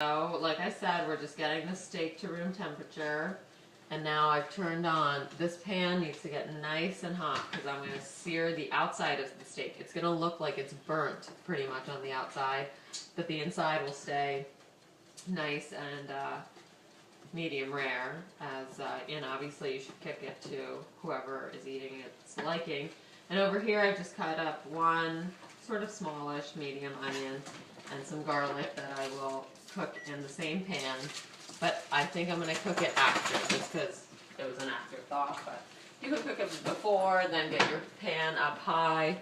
So, like I said, we're just getting the steak to room temperature. And now I've turned on, this pan needs to get nice and hot because I'm going to sear the outside of the steak. It's going to look like it's burnt pretty much on the outside, but the inside will stay nice and medium rare. And obviously you should kick it to whoever is eating its liking. And over here I've just cut up one sort of smallish medium onion and some garlic that I will cook in the same pan, but I think I'm going to cook it after, just because it was an afterthought. But you can cook it before, then get your pan up high.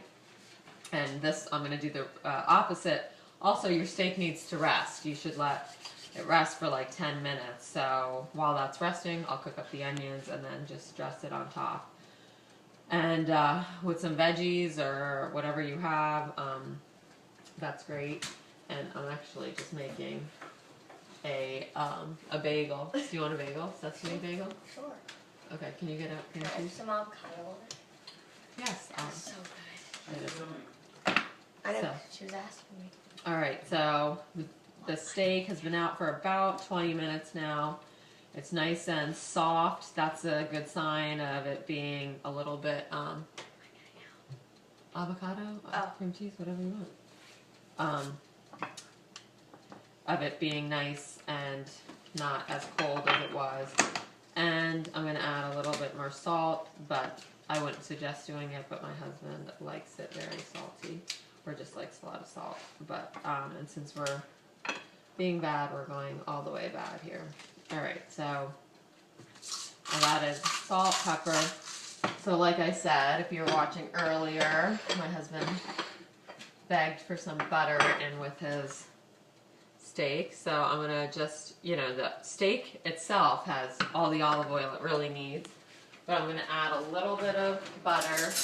And this, I'm going to do the opposite. Also, your steak needs to rest. You should let it rest for like 10 minutes. So while that's resting, I'll cook up the onions and then just dress it on top. And with some veggies or whatever you have, that's great. And I'm actually just making a bagel. Do you want a bagel? Sesame bagel? Sure. Okay, can you get out cream cheese? Some avocado. Yes. That's so good. It is. I know. So. She was asking me. Alright, so the steak has been out for about 20 minutes now. It's nice and soft. That's a good sign of it being a little bit avocado, cream cheese, whatever you want. Of it being nice and not as cold as it was. And I'm going to add a little bit more salt, but I wouldn't suggest doing it, but my husband likes it very salty, or just likes a lot of salt. But and since we're being bad, we're going all the way bad here. Alright, so I've added salt, pepper. So like I said, if you were watching earlier, my husband begged for some butter in with his steak. So I'm going to just, the steak itself has all the olive oil it really needs. But I'm going to add a little bit of butter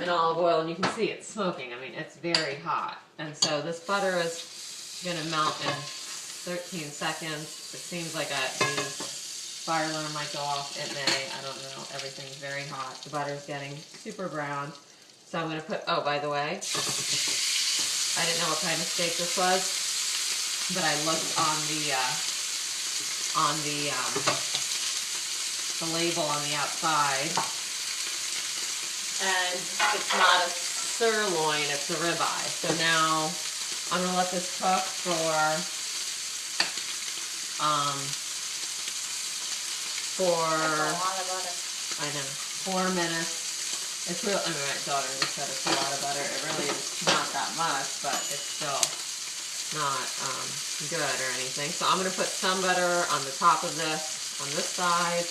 and olive oil, and you can see it's smoking. I mean, it's very hot. And so this butter is going to melt in 13 seconds. It seems like the fire alarm might go off. It may. I don't know. Everything's very hot. The butter's getting super brown. So I'm going to put, oh, by the way, I didn't know what kind of steak this was, but I looked on the label on the outside, and it's not a sirloin, it's a ribeye. So now I'm going to let this cook for 4 minutes. It's real. I mean, my daughter just said it's a lot of butter. It really is not that much, but it's still not good or anything. So I'm going to put some butter on the top of this, on this side.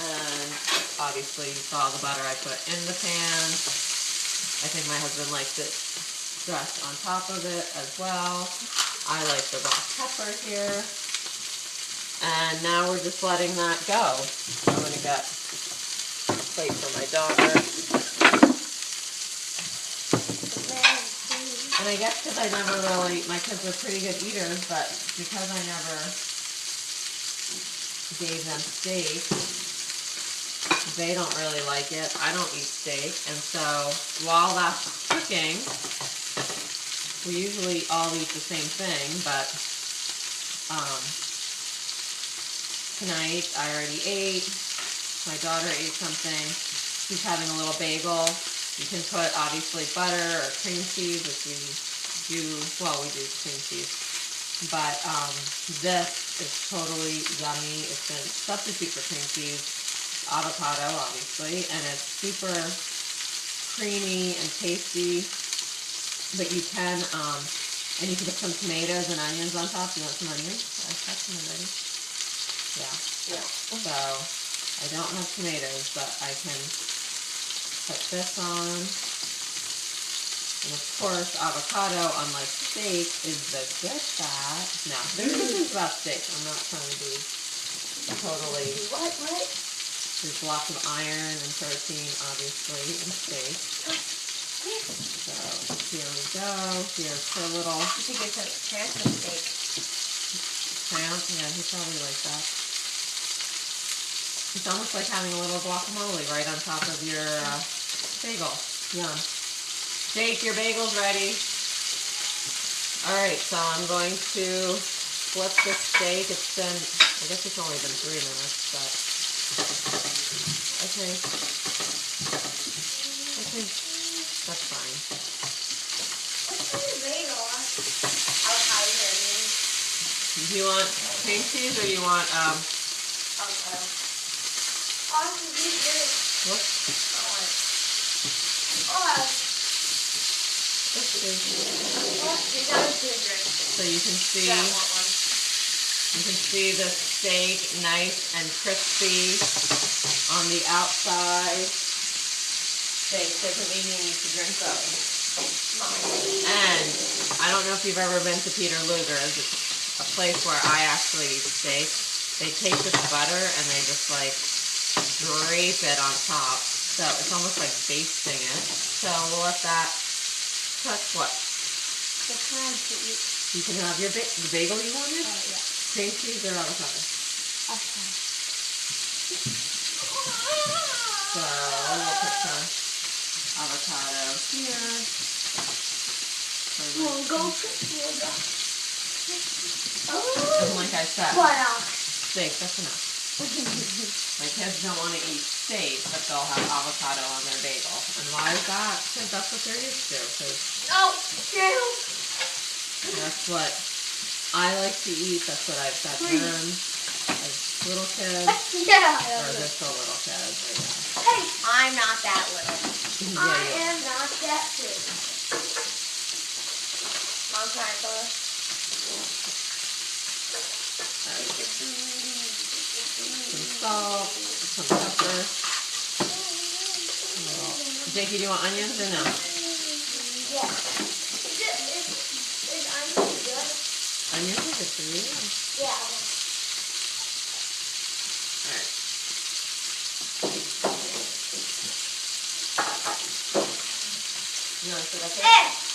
And obviously you saw the butter I put in the pan. I think my husband likes it dressed on top of it as well. I like the black pepper here. And now we're just letting that go. I'm going to get a plate for my daughter. And I guess because I never really, my kids were pretty good eaters, but because I never gave them steak, they don't really like it. I don't eat steak. And so while that's cooking, we usually all eat the same thing, but tonight I already ate. My daughter ate something. She's having a little bagel. You can put, obviously, butter or cream cheese, which we do, well, we do cream cheese. But this is totally yummy. It's a substitute for cream cheese, avocado, obviously, and it's super creamy and tasty. But you can, and you can put some tomatoes and onions on top. You want some onions? I cut some already. Yeah. So I don't have tomatoes, but I can put this on. And of course, avocado, unlike steak, is the good fat. Now, there's good things about steak. I'm not trying to be totally... What? There's lots of iron and protein, obviously, in steak. So, here we go. Here's her little... You should get some transfer steak. Cramp? Yeah, he probably likes that. It's almost like having a little guacamole right on top of your bagel. Yum. Jake, your bagel's ready. Alright, so I'm going to flip the steak. It's been, I guess it's only been 3 minutes, but I think that's fine. What's in the bagel? Avocado. Do you want cream cheese or you want, Avocado. Oh, these good. what? So you can see, the steak nice and crispy on the outside. Steak doesn't mean you need to drink those. And I don't know if you've ever been to Peter Luger's. It's a place where I actually eat steak. They take this butter and they just like drape it on top. So it's almost like basting it. So we'll let that touch what? The time to eat. You can have your the bagel you wanted? Oh, yeah. Cream cheese or avocado? Okay. So we'll put some avocado here. We'll go. And like I said, Butter. steak, that's enough. My kids don't want to eat steak, but they'll have avocado on their bagel. And why is that? Because that's what they're used to. Because No, Drew. that's what I like to eat. That's what I've fed them as little kids. Yeah. Or just the little kids, I guess. Hey, I'm not that little. Yeah, I you am not that big. Mom, can I go? Some salt, some pepper. Jakey, do you want onions or no? Yeah. Is onion good? Onions are good for you. Yeah. Alright. You want to sit up here? Hey!